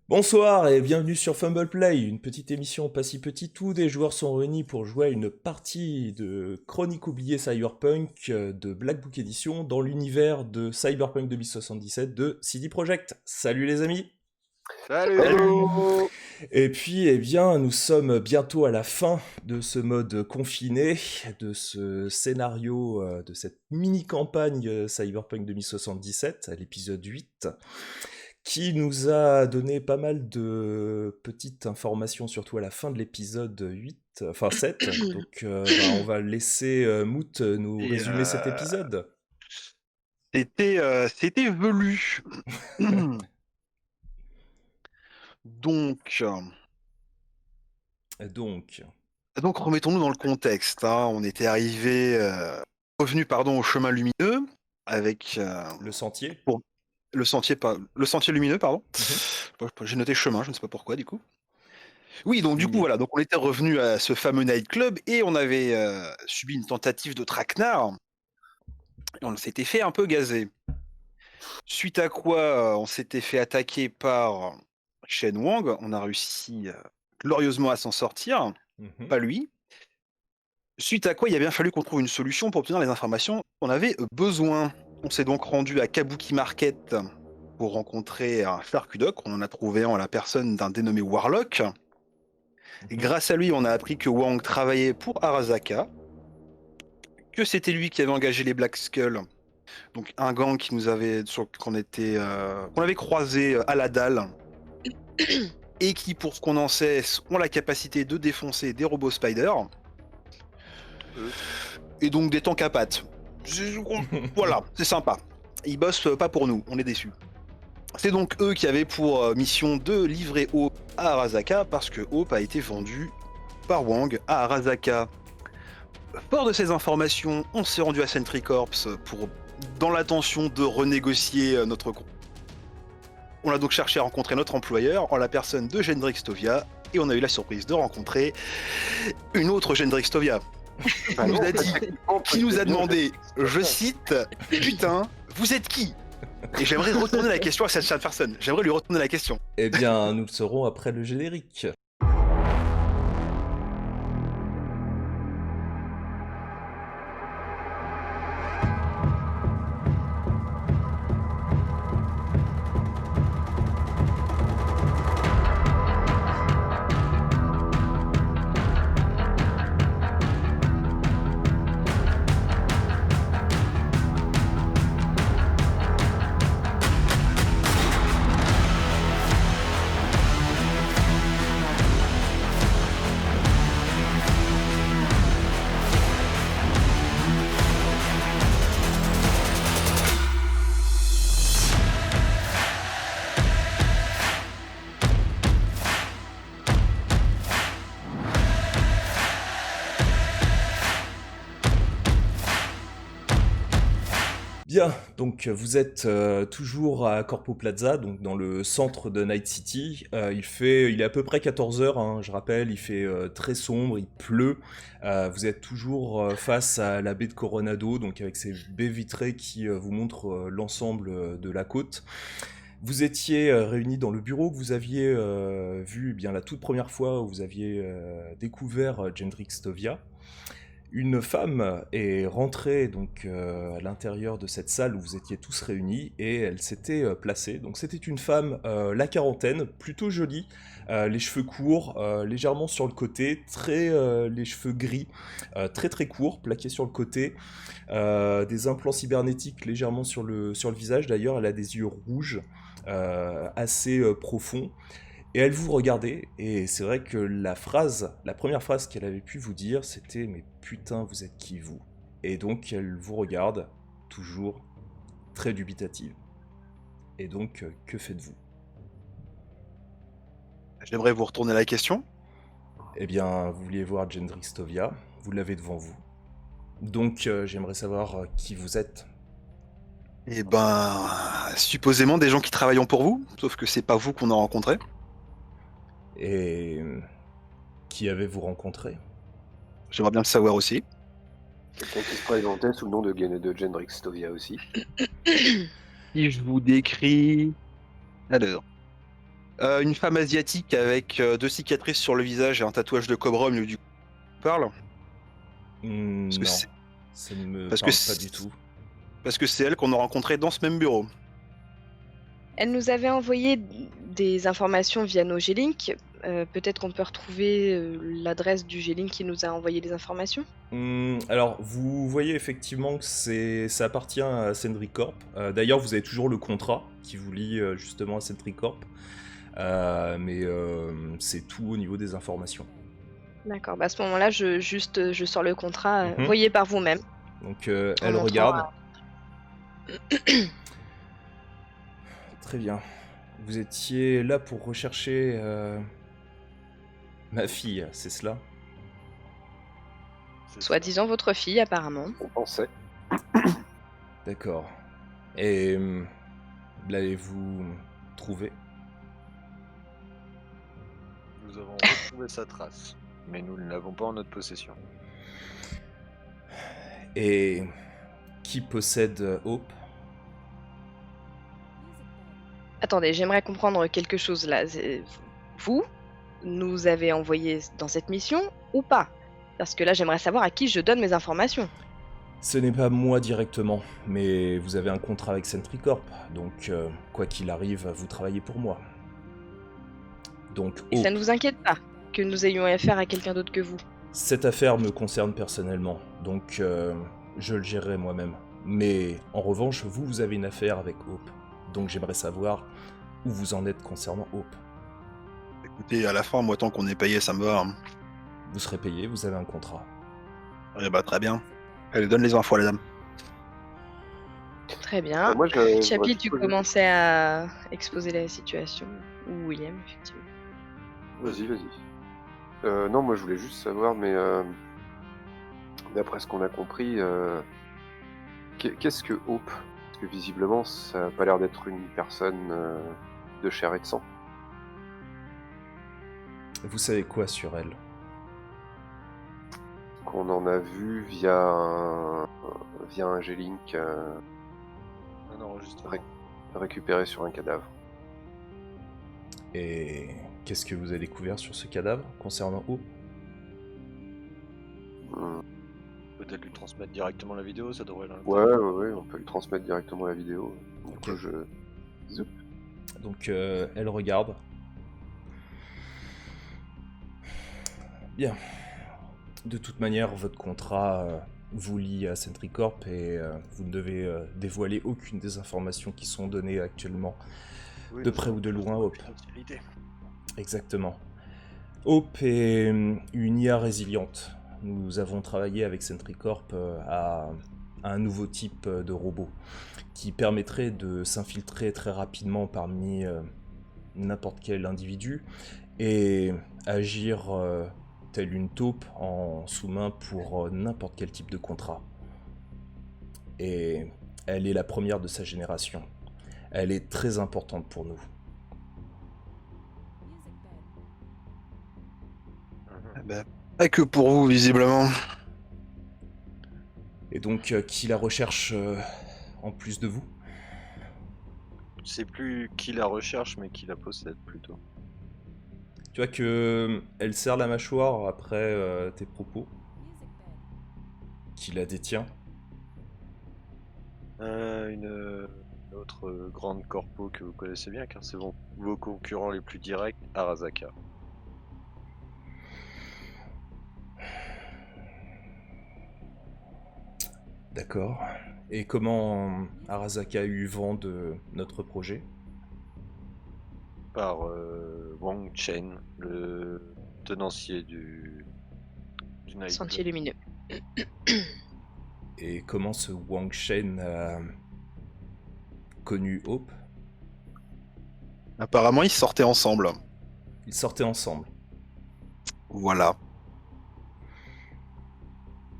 Bonsoir et bienvenue sur Fumble Play, une petite émission pas si petite où des joueurs sont réunis pour jouer à une partie de Chronique oubliée Cyberpunk de Black Book Edition dans l'univers de Cyberpunk 2077 de CD Projekt. Salut les amis! Salut! Hello! Et puis, eh bien, nous sommes bientôt à la fin de ce mode confiné, de ce scénario, de cette mini-campagne Cyberpunk 2077, à l'épisode 8, qui nous a donné pas mal de petites informations, surtout à la fin de l'épisode 8, enfin 7. Donc, on va laisser Moot nous Et, résumer cet épisode. C'était velu. Donc, Donc, donc remettons-nous dans le contexte, hein. On était revenu au chemin lumineux avec le sentier. pour le sentier lumineux, pardon. Mhm. J'ai noté chemin, je ne sais pas pourquoi du coup. Oui, donc du coup Oui. voilà, donc on était revenu à ce fameux nightclub et on avait subi une tentative de traquenard et on s'était fait un peu gazer. Suite à quoi, on s'était fait attaquer par Shen Wang. On a réussi, glorieusement à s'en sortir, Mhm. pas lui. Suite à quoi, il a bien fallu qu'on trouve une solution pour obtenir les informations dont on avait besoin. On s'est donc rendu à Kabuki Market pour rencontrer un Sharkudoc. On en a trouvé un en la personne d'un dénommé Warlock. Et Mhm. grâce à lui, on a appris que Wang travaillait pour Arasaka, que c'était lui qui avait engagé les Black Skull, donc un gang qu'on avait croisé à la dalle et qui, pour ce qu'on en sait, ont la capacité de défoncer des robots Spider et donc des tanks à pattes. Voilà, c'est sympa. Ils bossent pas pour nous, on est déçus. C'est donc eux qui avaient pour mission de livrer Hope à Arasaka parce que Hope a été vendu par Wang à Arasaka. Fort de ces informations, on s'est rendu à Sentry Corps dans l'intention de renégocier notre contrat. On a donc cherché à rencontrer notre employeur en la personne de Gendrix Stovia et on a eu la surprise de rencontrer une autre Gendrix Stovia qui nous a demandé, je cite, putain, vous êtes qui? Et j'aimerais retourner la question à cette personne. J'aimerais lui retourner la question. Eh bien, nous le saurons après le générique. Bien, donc vous êtes toujours à Corpo Plaza, donc dans le centre de Night City. Il est à peu près 14 heures, hein, je rappelle, il fait très sombre, il pleut. Vous êtes toujours face à la baie de Coronado, donc avec ces baies vitrées qui vous montrent l'ensemble de la côte. Vous étiez réunis dans le bureau que vous aviez vu bien la toute première fois où vous aviez découvert Gendrix Stovia. Une femme est rentrée donc à l'intérieur de cette salle où vous étiez tous réunis et elle s'était placée. Donc c'était une femme la quarantaine, plutôt jolie, les cheveux courts, légèrement sur le côté, les cheveux gris, très très courts, plaqués sur le côté, des implants cybernétiques légèrement sur le visage. D'ailleurs, elle a des yeux rouges, assez profonds. Et elle vous regardait, et c'est vrai que la première phrase qu'elle avait pu vous dire, c'était mais putain, vous êtes qui vous? Et donc elle vous regarde, toujours très dubitative. Et donc, que faites-vous? J'aimerais vous retourner la question. Eh bien, vous vouliez voir Gendrix Stovia, vous l'avez devant vous. Donc, j'aimerais savoir qui vous êtes. Eh ben, supposément des gens qui travaillent pour vous, sauf que c'est pas vous qu'on a rencontré. Et qui avez-vous rencontré? J'aimerais bien le savoir aussi. Quelqu'un qui se présentait sous le nom de Gendrix Stovia aussi. Si je vous décris... Alors... Une femme asiatique avec 2 cicatrices sur le visage et un tatouage de cobra au milieu du parle. Non, que c'est- ça ne me parce que parle pas c'est- du tout. Parce que c'est elle qu'on a rencontrée dans ce même bureau. Elle nous avait envoyé des informations via nos G-Link. Peut-être qu'on peut retrouver l'adresse du G-Link qui nous a envoyé les informations. Alors, vous voyez effectivement que ça appartient à Sentry Corp. D'ailleurs, vous avez toujours le contrat qui vous lie justement à Sentry Corp. Mais c'est tout au niveau des informations. D'accord, bah à ce moment-là, je sors le contrat. Mhm. Voyez par vous-même. Donc, En elle montrant regarde. Très bien. Vous étiez là pour rechercher ma fille, c'est cela? C'est ça. Soi-disant votre fille, apparemment. On pensait. D'accord. Et l'avez-vous trouvé? Nous avons retrouvé sa trace, mais nous ne l'avons pas en notre possession. Et qui possède Hope? Attendez, j'aimerais comprendre quelque chose là. Vous nous avez envoyé dans cette mission ou pas? Parce que là, j'aimerais savoir à qui je donne mes informations. Ce n'est pas moi directement, mais vous avez un contrat avec Sentry Corp, donc quoi qu'il arrive, vous travaillez pour moi. Donc, Et ça Hope, ne vous inquiète pas que nous ayons affaire à quelqu'un d'autre que vous? cette affaire me concerne personnellement, donc je le gérerai moi-même. Mais en revanche, vous avez une affaire avec Hope, donc j'aimerais savoir où vous en êtes concernant Hope. Écoutez, à la fin, moi, tant qu'on est payé, ça me va. Hein. Vous serez payé, vous avez un contrat. Eh bah, très bien. Allez, donne les infos à la dame. Très bien. Moi, Chapi, tu commençais à exposer la situation. Ou William, effectivement. Vas-y. Non, moi je voulais juste savoir, mais d'après ce qu'on a compris, qu'est-ce que Hope? Parce que visiblement, ça n'a pas l'air d'être une personne de chair et de sang. Vous savez quoi sur elle? Qu'on en a vu via un G-Link Un enregistrement. récupéré sur un cadavre. Et qu'est-ce que vous avez découvert sur ce cadavre concernant Hope? Hmm. Peut-être lui transmettre directement la vidéo, ça devrait l'intéresser. Ouais, on peut lui transmettre directement la vidéo. Du Ok. coup, Zoup. Donc elle regarde. Bien. De toute manière, votre contrat vous lie à Sentry Corp et vous ne devez dévoiler aucune des informations qui sont données actuellement. Oui, de nous près avons ou de plus loin, Hope. confidentialité. Exactement. Hope est une IA résiliente. Nous avons travaillé avec Sentry Corp à un nouveau type de robot qui permettrait de s'infiltrer très rapidement parmi n'importe quel individu et agir telle une taupe en sous-main pour n'importe quel type de contrat. Et elle est la première de sa génération. Elle est très importante pour nous. Eh ben, pas que pour vous, visiblement. Et donc, qui la recherche en plus de vous? C'est plus qui la recherche, mais qui la possède plutôt. Tu vois que elle serre la mâchoire après tes propos. Qui la détient? Une autre grande corpo que vous connaissez bien, car c'est vos concurrents les plus directs, Arasaka. D'accord. Et comment Arasaka a eu vent de notre projet? Par Wang Chen, le tenancier du Night Sentier Club. lumineux. Et comment ce Wang Shen a connu Hope? Apparemment, ils sortaient ensemble. Ils sortaient ensemble. Voilà.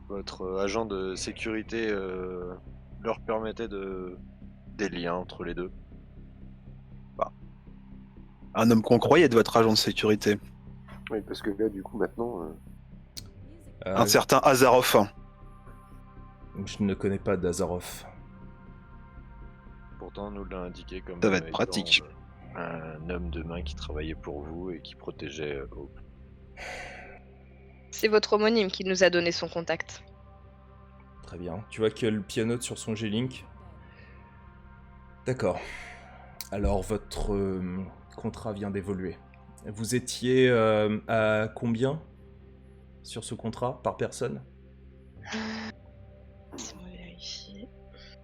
Votre agent de sécurité leur permettait des liens entre les deux. Un homme qu'on croyait de votre agent de sécurité. Oui, parce que là, du coup, maintenant, Un certain Azaroff. Je ne connais pas d'Azarov. Pourtant, nous l'a indiqué comme Ça va être étant, pratique. Un homme de main qui travaillait pour vous et qui protégeait Hope. C'est votre homonyme qui nous a donné son contact. Très bien. Tu vois qu'elle pianote sur son G-Link. D'accord. Alors, votre contrat vient d'évoluer. Vous étiez à combien sur ce contrat par personne? Laisse-moi vérifier.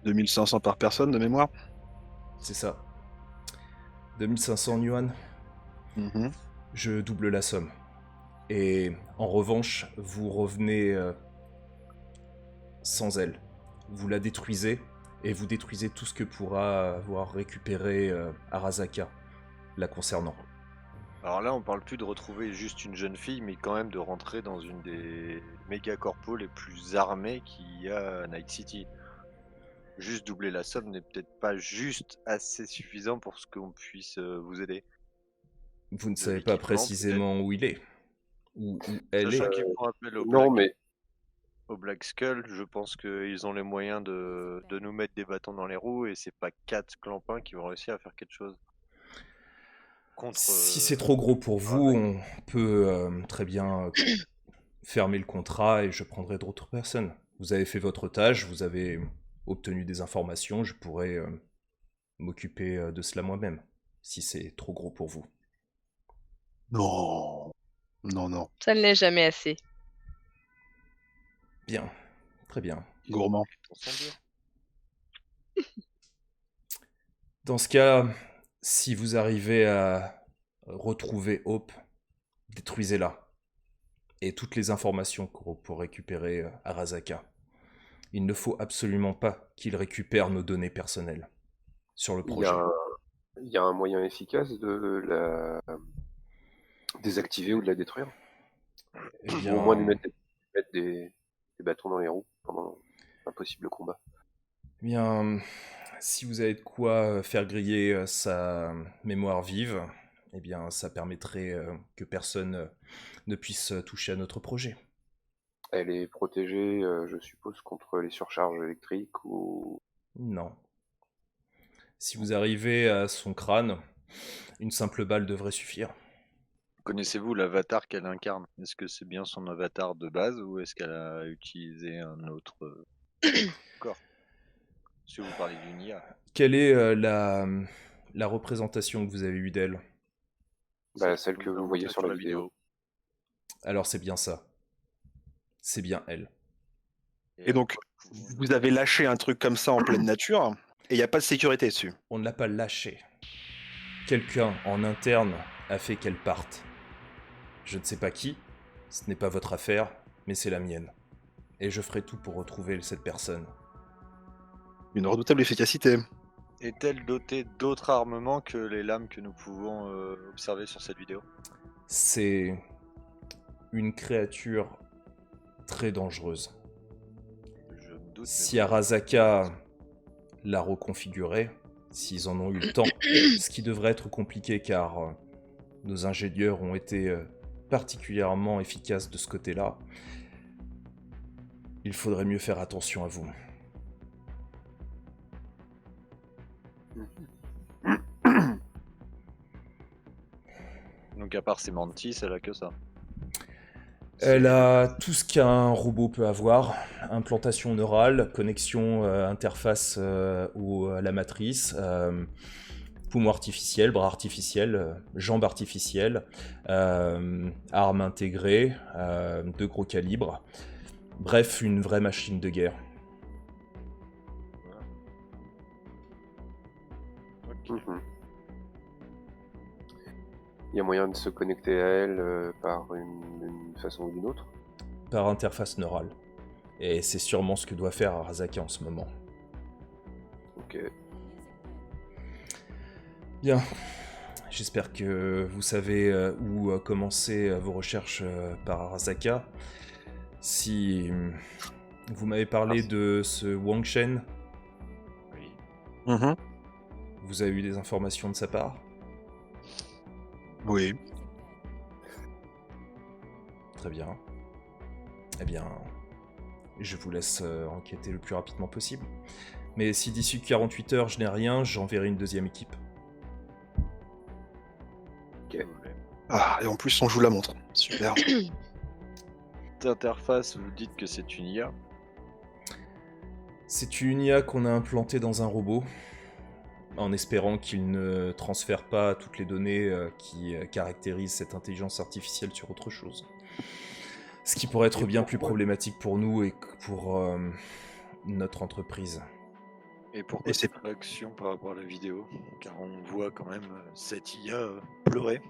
2500 par personne de mémoire. C'est ça. 2500 yuan. Mhm. Je double la somme. Et en revanche, vous revenez sans elle. Vous la détruisez et vous détruisez tout ce que pourra avoir récupéré Arasaka la concernant. Alors là, on parle plus de retrouver juste une jeune fille, mais quand même de rentrer dans une des méga corpos les plus armées qu'il y a à Night City. Juste doubler la somme n'est peut-être pas juste assez suffisant pour ce qu'on puisse vous aider. Vous ne De savez pas l'équipement, précisément où il est. Où elle Sachant est. qu'ils font appel Non, mais au Black Skull, je pense qu'ils ont les moyens de nous mettre des bâtons dans les roues et c'est pas 4 clampins qui vont réussir à faire quelque chose. Contre, Si c'est trop gros pour vous, on peut très bien fermer le contrat et je prendrai d'autres personnes. Vous avez fait votre tâche, vous avez obtenu des informations, je pourrais m'occuper de cela moi-même, si c'est trop gros pour vous. Non. Non. Ça ne l'est jamais assez. Bien, très bien. Gourmand. on sent bien. Dans ce cas, si vous arrivez à retrouver Hope, détruisez-la. Et toutes les informations pour récupérer Arasaka. Il ne faut absolument pas qu'il récupère nos données personnelles sur le il y projet. il y a un moyen efficace de la désactiver ou de la détruire. Eh Ou bien, au moins lui mettre des bâtons dans les roues pendant un possible combat. eh bien, si vous avez de quoi faire griller sa mémoire vive, eh bien, ça permettrait que personne ne puisse toucher à notre projet. Elle est protégée, je suppose, contre les surcharges électriques ou... Non. Si vous arrivez à son crâne, une simple balle devrait suffire. Connaissez-vous l'avatar qu'elle incarne? Est-ce que c'est bien son avatar de base ou est-ce qu'elle a utilisé un autre corps? Si vous parlez d'une IA. Quelle est la représentation que vous avez eue d'elle? celle que vous voyez sur la vidéo. Alors c'est bien ça. C'est bien elle. Et donc, vous avez lâché un truc comme ça en pleine nature, et il n'y a pas de sécurité dessus. On ne l'a pas lâchée. Quelqu'un en interne a fait qu'elle parte. Je ne sais pas qui, ce n'est pas votre affaire, mais c'est la mienne. Et je ferai tout pour retrouver cette personne. Une redoutable efficacité. Est-elle dotée d'autres armements que les lames que nous pouvons observer sur cette vidéo? C'est une créature très dangereuse. Je me doute. Si Arasaka l'a reconfigurée, s'ils en ont eu le temps, ce qui devrait être compliqué car nos ingénieurs ont été particulièrement efficaces de ce côté-là, il faudrait mieux faire attention à vous. Donc à part ses mantis, elle a que ça. Elle a tout ce qu'un robot peut avoir, implantation neurale, connexion interface à la matrice, poumon artificiel, bras artificiel, jambes artificielles, armes intégrées, de gros calibre. Bref, une vraie machine de guerre. Ok. Il y a moyen de se connecter à elle par une façon ou d'une autre. Par interface neurale. Et c'est sûrement ce que doit faire Arasaka en ce moment. Ok. Bien. J'espère que vous savez où commencer vos recherches par Arasaka. Si vous m'avez parlé de ce Wang Shen, Oui. vous avez eu des informations de sa part? Oui. Très bien. Eh bien, je vous laisse enquêter le plus rapidement possible. Mais si d'ici 48 heures je n'ai rien, j'enverrai une deuxième équipe. Ah, et en plus, on joue la montre. Super. Cette interface, vous dites que c'est une IA. C'est une IA qu'on a implantée dans un robot, en espérant qu'il ne transfère pas toutes les données qui caractérisent cette intelligence artificielle sur autre chose. Ce qui pourrait être Et bien plus pourquoi problématique pour nous et pour notre entreprise. Et pourquoi Et c'est- cette réaction par rapport à la vidéo? Car on voit quand même cette IA pleurer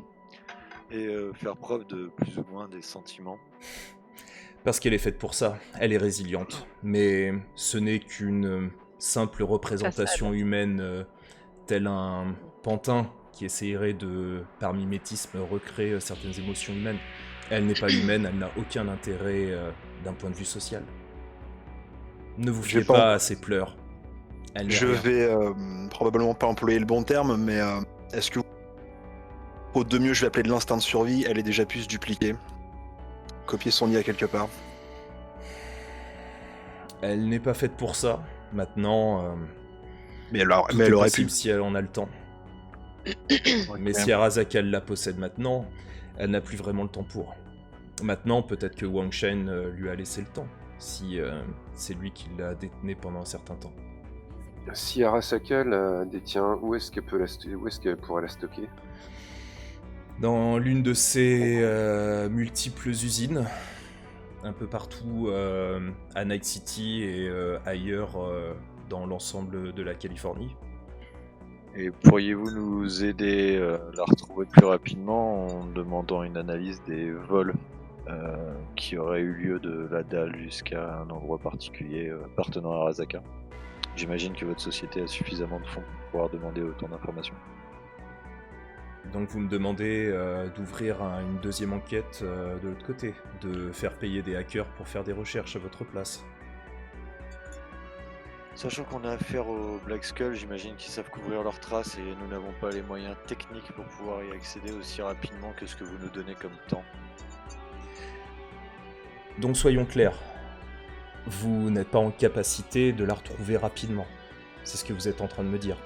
et faire preuve de plus ou moins des sentiments. Parce qu'elle est faite pour ça, elle est résiliente. Mais ce n'est qu'une simple représentation humaine, tel un pantin qui essayerait de, par mimétisme, recréer certaines émotions humaines. Elle n'est pas humaine, elle n'a aucun intérêt d'un point de vue social. Ne vous Je fiez vais pas pas à ses pleurs. Elle n'est Je rien. vais probablement pas employer le bon terme, mais est-ce que faute de mieux, je vais appeler de l'instinct de survie, elle est déjà pu se dupliquer. Copier son IA quelque part. Elle n'est pas faite pour ça. Maintenant, Mais elle, tout mais est elle aurait possible pu. si elle en a le temps. Mais si Arasaka la possède maintenant, elle n'a plus vraiment le temps pour. Maintenant, peut-être que Wang Shen lui a laissé le temps, si c'est lui qui l'a détenue pendant un certain temps. Si Arasaka la détient, où est-ce qu'elle pourrait la stocker? Dans l'une de ses multiples usines, un peu partout à Night City et ailleurs dans l'ensemble de la Californie. Et pourriez-vous nous aider à la retrouver plus rapidement en demandant une analyse des vols qui auraient eu lieu de la dalle jusqu'à un endroit particulier appartenant à Arasaka? J'imagine que votre société a suffisamment de fonds pour pouvoir demander autant d'informations. Donc vous me demandez d'ouvrir une deuxième enquête de l'autre côté, de faire payer des hackers pour faire des recherches à votre place. Sachant qu'on a affaire aux Black Skull, j'imagine qu'ils savent couvrir leurs traces et nous n'avons pas les moyens techniques pour pouvoir y accéder aussi rapidement que ce que vous nous donnez comme temps. Donc soyons clairs, vous n'êtes pas en capacité de la retrouver rapidement. C'est ce que vous êtes en train de me dire.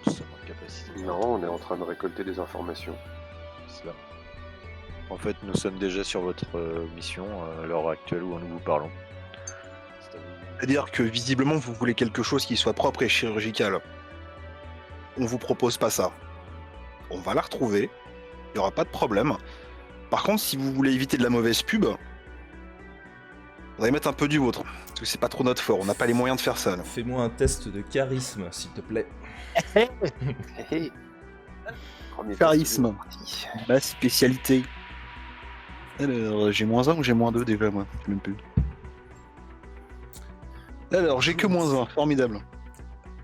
Nous sommes en capacité. Non, on est en train de récolter des informations. Cela. En fait, nous sommes déjà sur votre mission à l'heure actuelle où nous vous parlons. C'est à vous. C'est-à-dire que visiblement, vous voulez quelque chose qui soit propre et chirurgical. On vous propose pas ça. On va la retrouver. Il n'y aura pas de problème. Par contre, si vous voulez éviter de la mauvaise pub, faudrait mettre un peu du vôtre. Parce que c'est pas trop notre fort. On n'a pas les moyens de faire ça. Là. Fais-moi un test de charisme, s'il te plaît. Premier Charisme. test, Ma spécialité. Alors, j'ai -1 ou j'ai -2 déjà, moi? Je sais même plus. Alors, j'ai que -1. Formidable.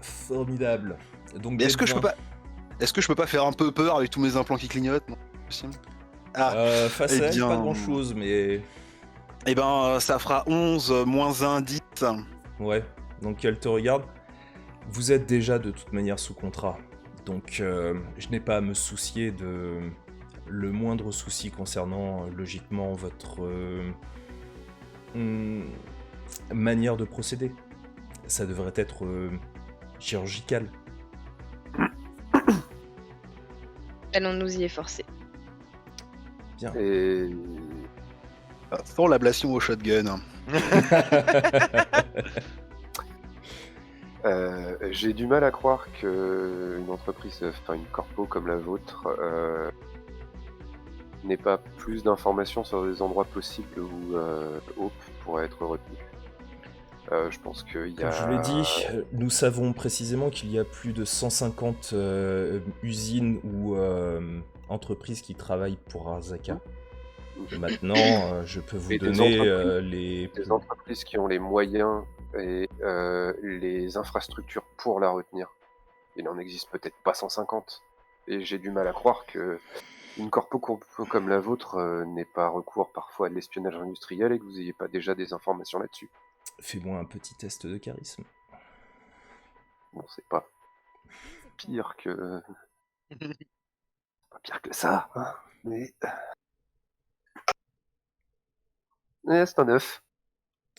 Formidable. Donc, Mais est-ce que je peux Delvin, pas... Est-ce que je peux pas faire un peu peur avec tous mes implants qui clignotent? Non, c'est possible. Ah, face eh à elle, bien, pas grand-chose, mais... eh ben, ça fera 11, -1, 10. Ouais, donc elle te regarde. Vous êtes déjà de toute manière sous contrat. Donc je n'ai pas à me soucier de le moindre souci concernant logiquement votre manière de procéder. Ça devrait être chirurgical. Allons nous y efforcer. Bien. Et Sans l'ablation au shotgun. j'ai du mal à croire qu'une entreprise, enfin une corpo comme la vôtre, n'ait pas plus d'informations sur des endroits possibles où Hope pourrait être retenue. Je pense qu'il y Comme a... je l'ai dit, nous savons précisément qu'il y a plus de 150 usines ou entreprises qui travaillent pour Arasaka. Maintenant, je peux vous Et des donner entreprises. les... des entreprises qui ont les moyens et les infrastructures pour la retenir. Il n'en existe peut-être pas 150. Et j'ai du mal à croire que une corpo comme la vôtre n'ait pas recours parfois à de l'espionnage industriel et que vous n'ayez pas déjà des informations là-dessus. Fais-moi un petit test de charisme. Bon, c'est pas pire que... pas pire que ça, hein, mais... c'est un 9.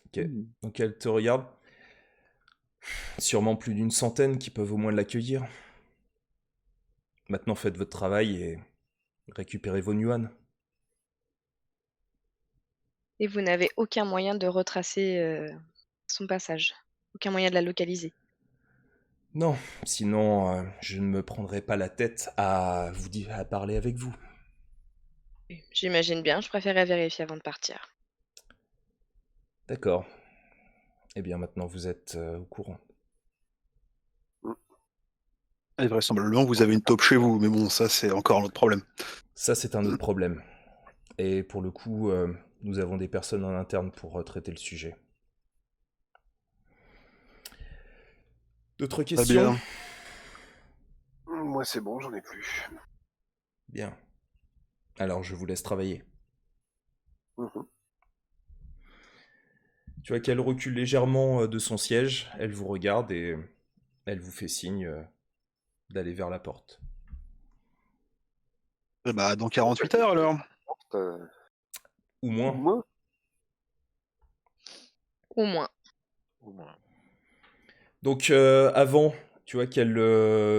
Ok, donc elle te regarde. Sûrement plus d'une centaine qui peuvent au moins l'accueillir. Maintenant faites votre travail et Récupérez vos Yuan. Et vous n'avez aucun moyen de retracer son passage. Aucun moyen de la localiser. Non, sinon je ne me prendrai pas la tête à à parler avec vous. J'imagine bien, je préférais vérifier avant de partir. D'accord. Eh bien maintenant vous êtes au courant. Et vraisemblablement, vous avez une taupe chez vous, mais bon, ça, c'est encore un autre problème. Ça c'est un autre problème. Et pour le coup, nous avons des personnes en interne pour traiter le sujet. D'autres Très questions? bien. Moi, c'est bon, j'en ai plus. Bien. Alors je vous laisse travailler. Mhm. Tu vois qu'elle recule légèrement de son siège, elle vous regarde et elle vous fait signe d'aller vers la porte. Eh bah, dans 48 heures, alors. Euh, Ou moins. Moi, Au moins. Au moins. Donc avant, tu vois qu'elle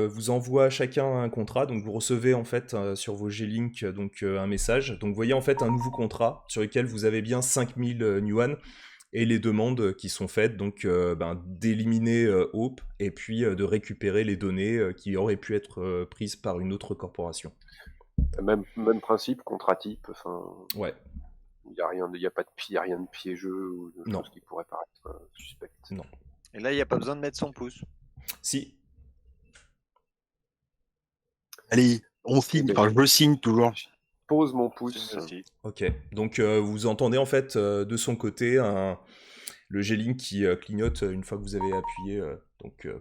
vous envoie chacun un contrat, donc vous recevez en fait sur vos G-Link un message. Donc vous voyez en fait un nouveau contrat sur lequel vous avez bien 5000 Yuan et les demandes qui sont faites, donc d'éliminer Hope et puis de récupérer les données qui auraient pu être prises par une autre corporation. même principe, contrat type, enfin, Ouais, il n'y a rien, y a pas de y a rien de piégeux ou de Non. choses qui pourraient paraître suspectes. non. Et là, il n'y a pas besoin de mettre son pouce. Si, Allez, on signe. Enfin, je le signe toujours. Pose mon pouce. Aussi. ok. Donc vous entendez en fait de son côté le G-Link qui clignote une fois que vous avez appuyé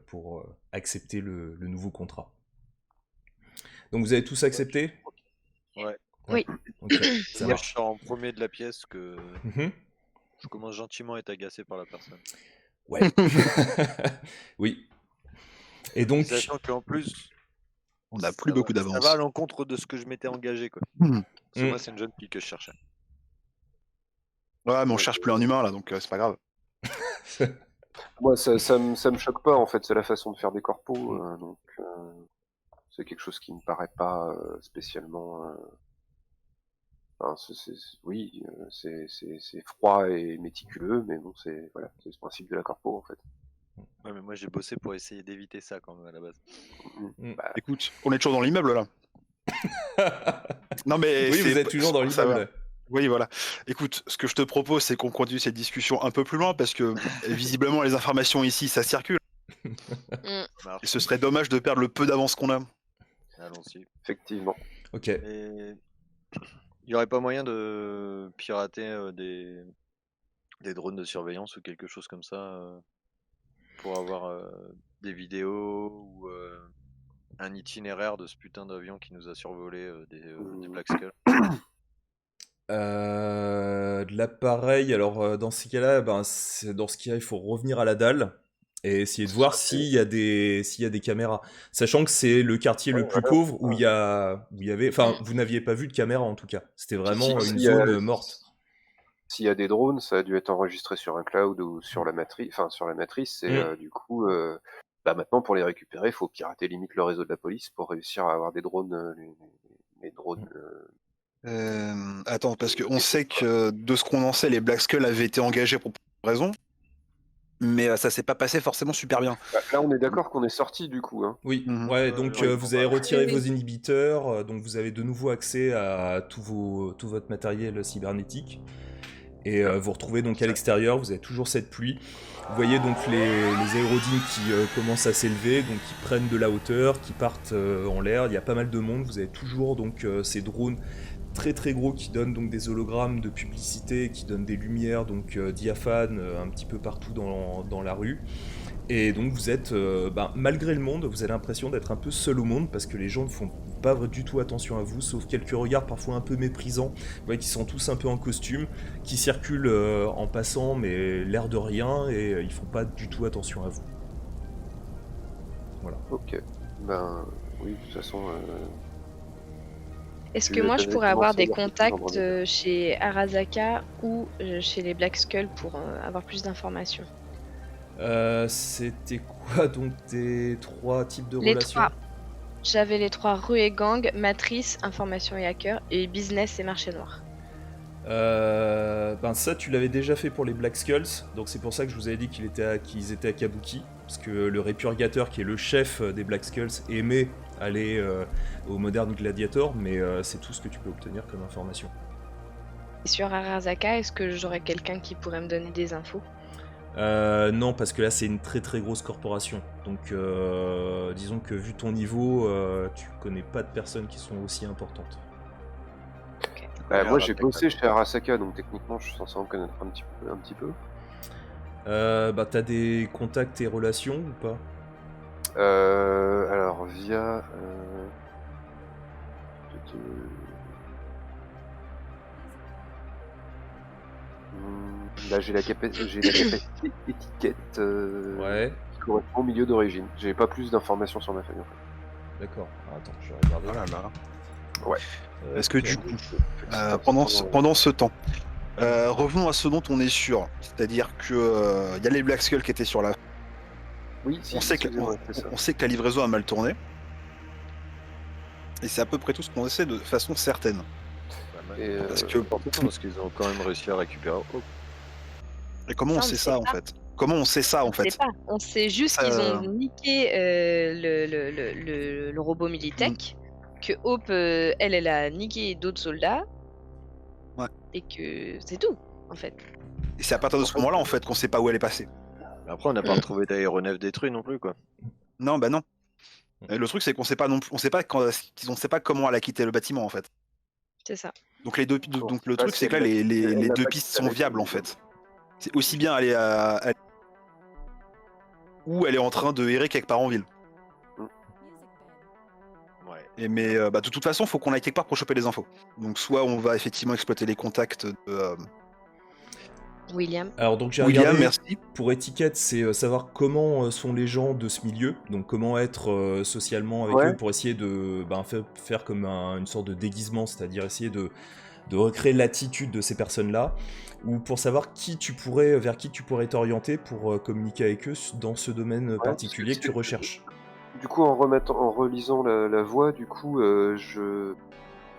pour accepter le nouveau contrat. Donc vous avez tous accepté? Ouais. Oui. Ok, ça Moi, marche. je suis en premier de la pièce que Mhm. je commence gentiment à être agacé par la personne. Ouais. Oui. Et donc, Sachant qu'en plus, On n'a ça plus beaucoup va- d'avance. Ça va à l'encontre de ce que je m'étais engagé, quoi. Hmm. Parce que Mm. moi, c'est une jeune fille que je cherchais. Ouais, mais on cherche plus un humain, là, donc c'est pas grave. Moi, ça me choque pas, en fait, c'est la façon de faire des corpos, donc c'est quelque chose qui me paraît pas spécialement... enfin, oui, c'est froid et méticuleux, mais bon, c'est ce principe de la corpo, en fait. Ouais, mais moi, j'ai bossé pour essayer d'éviter ça, quand même, à la base. Mm. Bah, Écoute, on est toujours dans l'immeuble, là. Non, mais oui, c'est- vous êtes toujours dans ça va. l'immeuble. Oui, voilà. Écoute, ce que je te propose, c'est qu'on continue cette discussion un peu plus loin, parce que visiblement, les informations ici, ça circule. Marche. Et ce serait dommage de perdre le peu d'avance qu'on a. Allons-y. effectivement. Ok. Et il n'y aurait pas moyen de pirater des drones de surveillance ou quelque chose comme ça pour avoir des vidéos ou un itinéraire de ce putain d'avion qui nous a survolé des Black Skull. De l'appareil, alors dans ces cas-là, dans ce cas, il faut revenir à la dalle et essayer de voir s'il y a des caméras. Sachant que c'est le quartier le plus pauvre où il y avait, enfin, vous n'aviez pas vu de caméra en tout cas. C'était vraiment Si, une il y a- zone morte. S'il y a des drones, ça a dû être enregistré sur un cloud ou sur la matrice, et du coup, maintenant pour les récupérer, il faut pirater limite le réseau de la police pour réussir à avoir des drones, les drones. Attends, parce qu'on sait que de ce qu'on en sait, les Black Skull avaient été engagés pour raison, mais ça s'est pas passé forcément super bien. Là, on est d'accord qu'on est sorti du coup, hein. Oui, Mhm. ouais, donc Oui, vous bon, avez bah, retiré oui, vos oui. inhibiteurs, donc vous avez de nouveau accès à tout votre matériel cybernétique. Et vous retrouvez donc à l'extérieur, vous avez toujours cette pluie. Vous voyez donc les aérodynes qui commencent à s'élever, donc qui prennent de la hauteur, qui partent en l'air. Il y a pas mal de monde. Vous avez toujours donc ces drones très très gros qui donnent donc des hologrammes de publicité, qui donnent des lumières donc diaphanes un petit peu partout dans la rue. Et donc vous êtes, malgré le monde, vous avez l'impression d'être un peu seul au monde parce que les gens ne font pas du tout attention à vous, sauf quelques regards parfois un peu méprisants. Vous voyez qu'ils sont tous un peu en costume, qui circulent en passant, mais l'air de rien, et ils font pas du tout attention à vous. Voilà. Ok. Ben oui, de toute façon. Est-ce Je que vais moi je pourrais directement avoir des savoir quelque chose en contacts premier. chez Arasaka ou chez les Black Skull pour avoir plus d'informations? C'était quoi donc tes 3 types de Les relations? J'avais les 3 rue et gang, matrice, information et hacker, et business et marché noir. Ben ça, tu l'avais déjà fait pour les Black Skulls, donc c'est pour ça que je vous avais dit qu'ils étaient à Kabuki, parce que le Répurgateur, qui est le chef des Black Skulls, aimait aller au Modern Gladiator, mais c'est tout ce que tu peux obtenir comme information. Et sur Arasaka, est-ce que j'aurais quelqu'un qui pourrait me donner des infos? Non, parce que là c'est une très très grosse corporation, donc disons que vu ton niveau, tu connais pas de personnes qui sont aussi importantes. Bah, moi j'ai bossé chez Arasaka, donc techniquement je suis censé en connaître un petit peu. Bah t'as des contacts et relations ou pas? Alors via... Là j'ai la capacité étiquette Ouais, qui correspond au milieu d'origine. J'ai pas plus d'informations sur ma famille en fait. d'accord. Alors, attends, je vais regarder. Oh là là. Ouais. Est-ce que Ok. du coup, pendant ce temps, revenons à ce dont on est sûr. C'est-à-dire que y a les Black Skulls qui étaient sur la... Oui, On sait que la livraison a mal tourné. Et c'est à peu près tout ce qu'on sait de façon certaine. Et, Parce que- parce qu'ils ont quand même réussi à récupérer Hope. Et comment on Ça, on sait ne ça sait en pas. fait? Comment on sait ça en On fait? sait pas. On sait juste qu'ils ont niqué le robot Militech, que Hope, elle a niqué d'autres soldats. Ouais. Et que c'est tout, en fait. Et c'est à partir de ce moment-là en fait qu'on sait pas où elle est passée. Après, on n'a pas retrouvé d'aéronef détruit non plus, quoi. Non, bah non. Et le truc c'est qu'on sait pas non plus, on sait pas comment elle a quitté le bâtiment en fait. C'est ça. Donc le truc c'est que là elle les n'a deux pas pistes quitté sont avec viables elle. en fait. C'est aussi bien aller ou elle est en train de errer quelque part en ville. Ouais. Mais de toute façon, faut qu'on aille quelque part pour choper les infos. Donc soit on va effectivement exploiter les contacts de William. Alors donc j'ai William, regardé, merci. pour étiquette, c'est savoir comment sont les gens de ce milieu, donc comment être socialement avec Ouais. eux pour essayer de faire comme une sorte de déguisement, c'est-à-dire essayer de recréer l'attitude de ces personnes-là, ou pour savoir vers qui tu pourrais t'orienter pour communiquer avec eux dans ce domaine particulier parce que tu que- recherches. Du coup, en relisant la voix, du coup,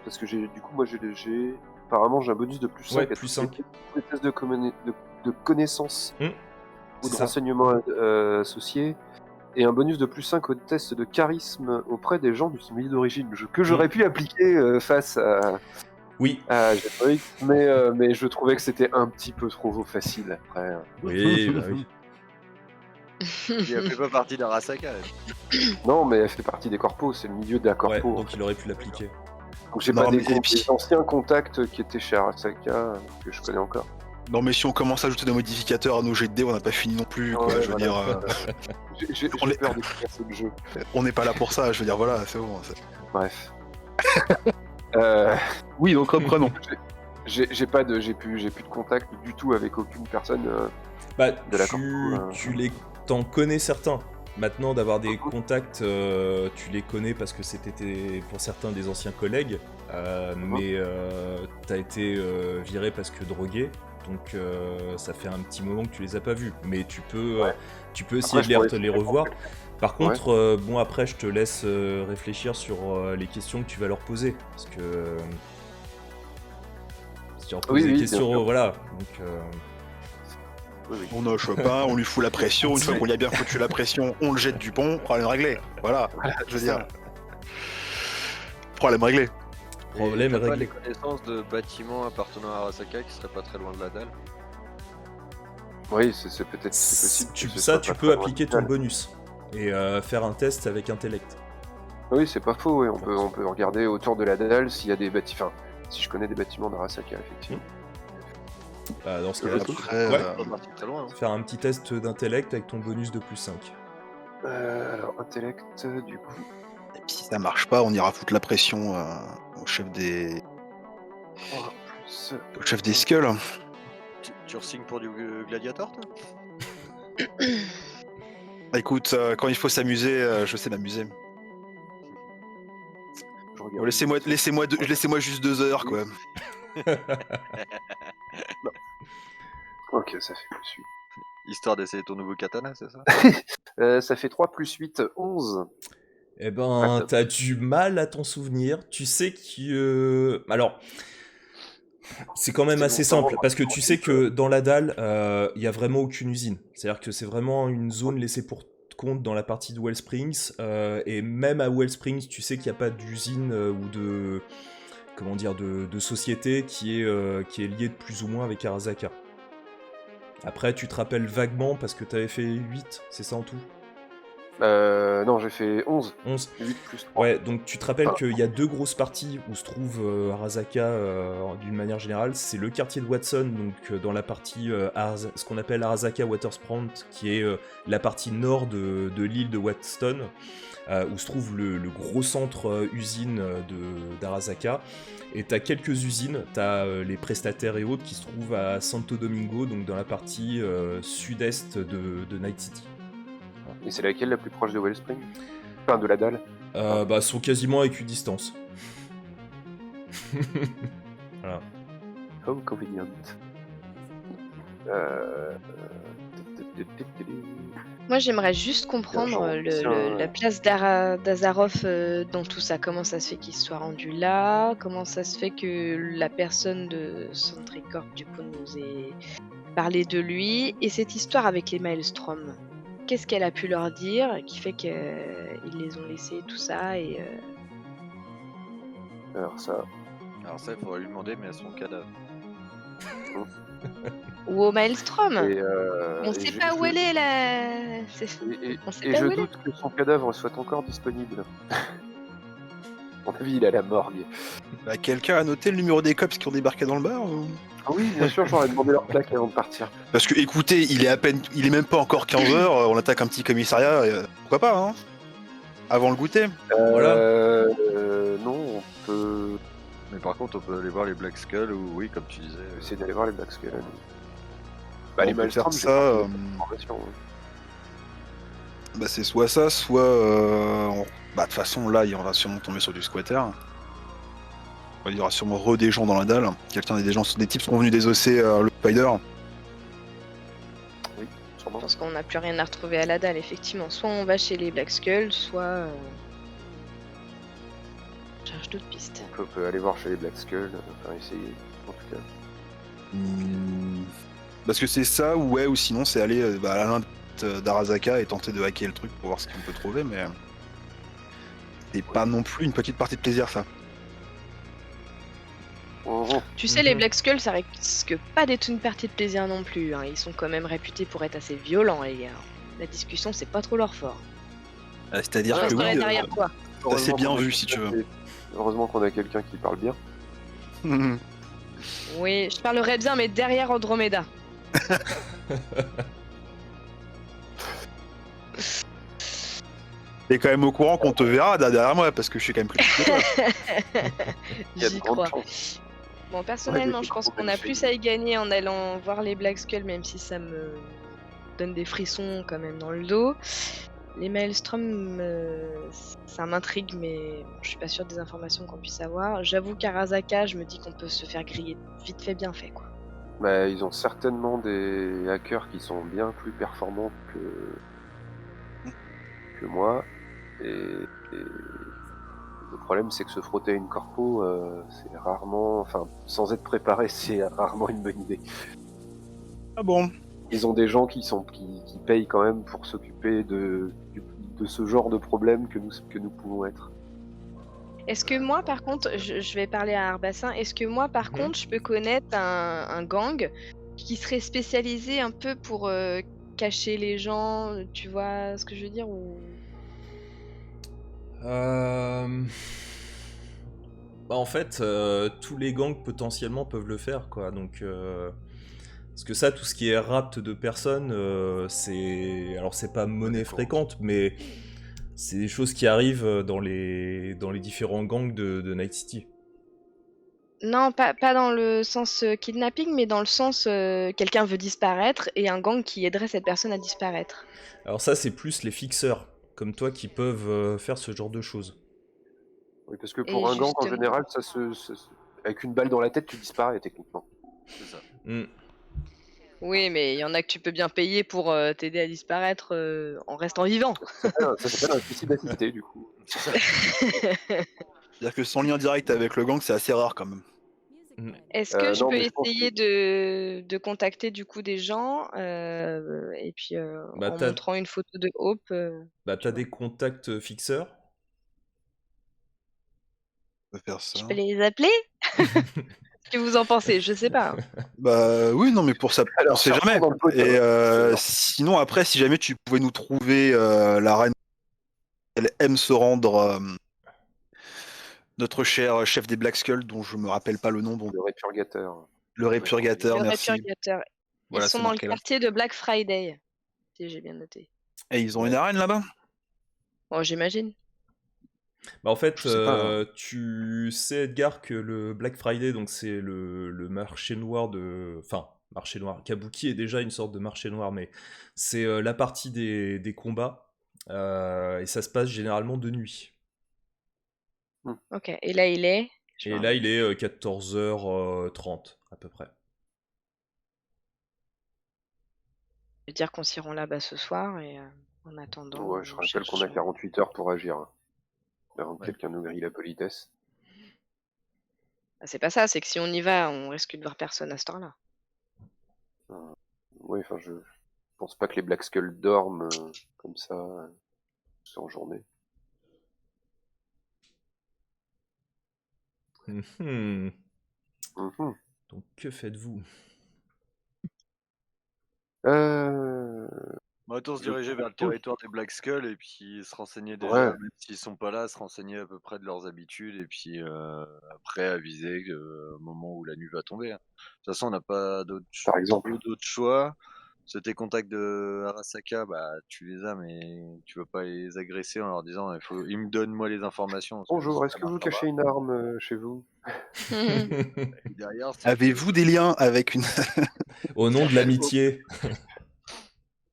parce que apparemment j'ai un bonus de plus 5 Ouais, à plus tous 5. les tests de connaissances ou C'est de ça. renseignements associés, et un bonus de plus 5 au test de charisme auprès des gens du milieu d'origine, que j'aurais pu appliquer face Oui. à Générique, mais je trouvais que c'était un petit peu trop facile après. Oui, bah oui. Il a fait pas partie d'Arasaka. Non, mais elle fait partie des corpos, c'est le milieu de la Ouais, corpo. donc il aurait pu l'appliquer. Donc j'ai Non, pas mais- des et puis- des anciens contacts qui étaient chez Arasaka que je connais encore. Non mais si on commence à ajouter des modificateurs à nos jets de dés, on n'a pas fini non plus. Quoi, Ouais, je veux voilà. dire, J'ai On est- peur de casser le jeu. on n'est pas là pour ça. Je veux dire, voilà, c'est bon. Bref. Oui, donc reprenons. J'ai plus de contact du tout avec aucune personne. Bah, De la corpo, t'en connais certains. Maintenant, d'avoir des contacts, tu les connais parce que c'était pour certains des anciens collègues, mais t'as été viré parce que drogué, donc ça fait un petit moment que tu les as pas vus. Mais tu peux essayer Après, de je pourrais les revoir. Par Ouais. contre, bon, après, je te laisse réfléchir sur les questions que tu vas leur poser, parce que si tu leur poses Oui, des oui, bien questions, sûr. voilà. Donc, Oui, oui. On chope pas, on lui fout la pression. Une fois qu'on lui a bien foutu la pression, on le jette du pont. Problème réglé. Voilà. Je veux dire. Problème réglé. Problème T'as pas réglé. les connaissances de bâtiments appartenant à Arasaka qui seraient pas très loin de la dalle. Oui, c'est peut-être c'est possible. que ce Ça, soit tu pas peux très loin appliquer de ton Dalle. bonus et faire un test avec intellect. Oui, c'est pas faux. Oui. On peut regarder autour de la dalle s'il y a des bâtiments. Enfin, si je connais des bâtiments d'Arasaka, effectivement. Bah, dans ce cas-là, tu Après, ouais, Pas parti très loin. Hein. faire un petit test d'intellect avec ton bonus de plus 5. Alors, intellect, du coup. et puis si ça marche pas, on ira foutre la pression au chef des 3 plus. skulls. Tu re-signes pour du Gladiator, toi? Écoute, quand il faut s'amuser, je sais m'amuser. Je regarde. Bon, laissez-moi juste 2 heures, quoi. Ok, ça fait plus 8. Histoire d'essayer ton nouveau katana, c'est ça? Ça fait 3 plus 8, 11. Eh ben, top. t'as du mal à t'en souvenir. Tu sais que... Alors, c'est quand même C'est assez longtemps, simple, parce que tu sais que dans la dalle, il y a vraiment aucune usine. C'est-à-dire que c'est vraiment une zone laissée pour compte dans la partie de Wellsprings, et même à Wellsprings, tu sais qu'il n'y a pas d'usine ou de... Comment dire, de société qui est liée de plus ou moins avec Arasaka. Après, tu te rappelles vaguement, parce que t'avais fait 8, c'est ça en tout? Non, j'ai fait 11. 11. 8 plus 3. Ouais, donc tu te rappelles qu'il y a 2 grosses parties où se trouve Arasaka d'une manière générale. C'est le quartier de Watson, donc dans la partie ce qu'on appelle Arasaka Watersprint, qui est la partie nord de l'île de Watson, où se trouve le gros centre usine d'Arasaka. Et t'as quelques usines, t'as les prestataires et autres qui se trouvent à Santo Domingo, donc dans la partie sud-est de Night City. Et c'est laquelle la plus proche de Wellspring? Enfin, de la dalle. Bah, sont quasiment à équidistance. Voilà. How convenient. Moi, j'aimerais juste comprendre Genre, la place d'Azarov dans tout ça. Comment ça se fait qu'il soit rendu là? Comment ça se fait que la personne de Centricorp, du coup, nous ait parlé de lui? Et cette histoire avec les Maelstrom, qu'est-ce qu'elle a pu leur dire qui fait qu'ils les ont laissés, tout ça et Alors ça, il faudrait lui demander, mais à son cadavre. Ou au Maelstrom? On et sait je- pas où je- elle est là. On sait Et pas je où elle est. doute que son cadavre soit encore disponible. À mon avis, il est à la morgue. Bah, quelqu'un a noté le numéro des cops qui ont débarqué dans le bar ou... Ah oui, bien sûr, j'aurais demandé leur plaque avant de partir. Parce que écoutez, il est même pas encore 15h, on attaque un petit commissariat, pourquoi pas, hein? Avant le goûter. Voilà. Non, on peut Mais par contre, on peut aller voir les Black Skull, ou oui, comme tu disais. essayer d'aller voir les Black Skull. On Les peut faire Maelstrom, ça, j'ai pas trouvé d'informations, hein. Bah c'est soit ça, soit... Bah de toute façon, là, on va sûrement tomber sur du squatter. Il y aura sûrement des gens dans la dalle. Des types sont venus désosser le spider. Oui, Je sûrement. pense qu'on n'a plus rien à retrouver à la dalle, effectivement. Soit on va chez les Black Skull, soit on cherche d'autres pistes. On peut aller voir chez les Black Skull, enfin essayer, en tout cas. Parce que c'est ça, ou sinon c'est aller à l'Inde d'Arasaka et tenter de hacker le truc pour voir ce qu'on peut trouver, mais... C'est pas non plus une petite partie de plaisir, ça. Tu sais, les Black Skull, ça risque pas d'être une partie de plaisir non plus, hein. Ils sont quand même réputés pour être assez violents, les gars. La discussion, c'est pas trop leur fort. C'est-à-dire Je que resterai oui, derrière toi. c'est assez bien qu'on a vu, si tu quelqu'un veux. Heureusement qu'on a quelqu'un qui parle bien. Oui, je parlerai bien, mais derrière Andromeda. T'es quand même au courant qu'on te verra derrière moi, parce que je suis quand même plus petit que toi. Il y a de J'y grandes crois. chances. Bon, personnellement, Ouais, je pense des qu'on a grands plus à y gagner en allant voir les Black Skull, même si ça me donne des frissons quand même dans le dos. Les Maelstrom, ça m'intrigue, mais bon, je suis pas sûre des informations qu'on puisse avoir. J'avoue qu'Arasaka, je me dis qu'on peut se faire griller vite fait, bien fait, quoi. Bah, ils ont certainement des hackers qui sont bien plus performants que moi. Et le problème, c'est que se frotter à une corpo, c'est rarement... Enfin, sans être préparé, c'est rarement une bonne idée. Ah bon? Ils ont des gens qui payent quand même pour s'occuper de ce genre de problème que nous pouvons être. Est-ce que moi, par contre, je vais parler à Arbassin, est-ce que moi, par contre, je peux connaître un gang qui serait spécialisé un peu pour cacher les gens, tu vois ce que je veux dire ou... Bah en fait, tous les gangs potentiellement peuvent le faire, quoi. Donc, parce que ça, tout ce qui est rapt de personnes, alors c'est pas monnaie fréquente, mais c'est des choses qui arrivent dans les différents gangs de Night City. Non, pas dans le sens kidnapping, mais dans le sens quelqu'un veut disparaître et un gang qui aiderait cette personne à disparaître. Alors ça, c'est plus les fixeurs, comme toi, qui peuvent faire ce genre de choses. Oui, parce que pour Et un gang, en justement- général, avec une balle dans la tête, tu disparais techniquement. C'est ça. Oui, mais il y en a que tu peux bien payer pour t'aider à disparaître en restant vivant. Ça s'appelle un suicide assisté, du coup. C'est ça. C'est-à-dire que son lien direct avec le gang, c'est assez rare quand même. Est-ce que je non, peux mais je pense essayer de contacter du coup des gens et puis Bah, en t'as montrant une photo de Hope bah, tu t'as vois. des contacts fixeurs. On peut faire Je ça. peux les appeler? Qu'est-ce que vous en pensez? Je sais pas. Bah oui, non, mais pour ça, on Alors, sait ça jamais. reprend dans le pot, Et alors. sinon, après, si jamais tu pouvais nous trouver la reine, elle aime se rendre, notre cher chef des Black Skull, dont je me rappelle pas le nom, donc Le répurgateur. le répurgateur, Le merci. répurgateur. Ils Voilà, sont c'est dans le marqué là. quartier de Black Friday, si j'ai bien noté. Et ils ont une Ouais. arène là-bas? Bon, j'imagine. Bah, en fait, Je sais pas, hein. tu sais, Edgar, que le Black Friday, donc c'est le marché noir de... Enfin, marché noir. Kabuki est déjà une sorte de marché noir, mais c'est la partie des combats. Et ça se passe généralement de nuit. Ok. Et là, il est. Je Et vais là, il est 14h30, à peu près. dire qu'on s'y rend là-bas ce soir et en attendant. Ouais, je on rappelle qu'on a cherche. 48 heures pour agir, hein. Avant que Ouais. quelqu'un nous grille la politesse. Ah, c'est pas ça, c'est que si on y va, on risque de voir personne à cette heure-là. Ouais, enfin, je pense pas que les Black Skull dorment comme ça en journée. Mhm. Mhm. Donc, que faites-vous? Bah, autant se Je diriger vers le propose- territoire des Black Skull et puis se renseigner déjà, Ouais. même s'ils sont pas là, se renseigner à peu près de leurs habitudes et puis après aviser au moment où la nuit va tomber, hein. De toute façon, on n'a pas Par exemple. d'autres choix. Sur tes contacts de Arasaka, bah tu les as, mais tu vas pas les agresser en leur disant il me donne moi les informations. parce que Bonjour, ça est-ce que vous marchera cachez une arme chez vous? pas. Et derrière, c'est que- Avez-vous des liens avec une... Au nom de l'amitié.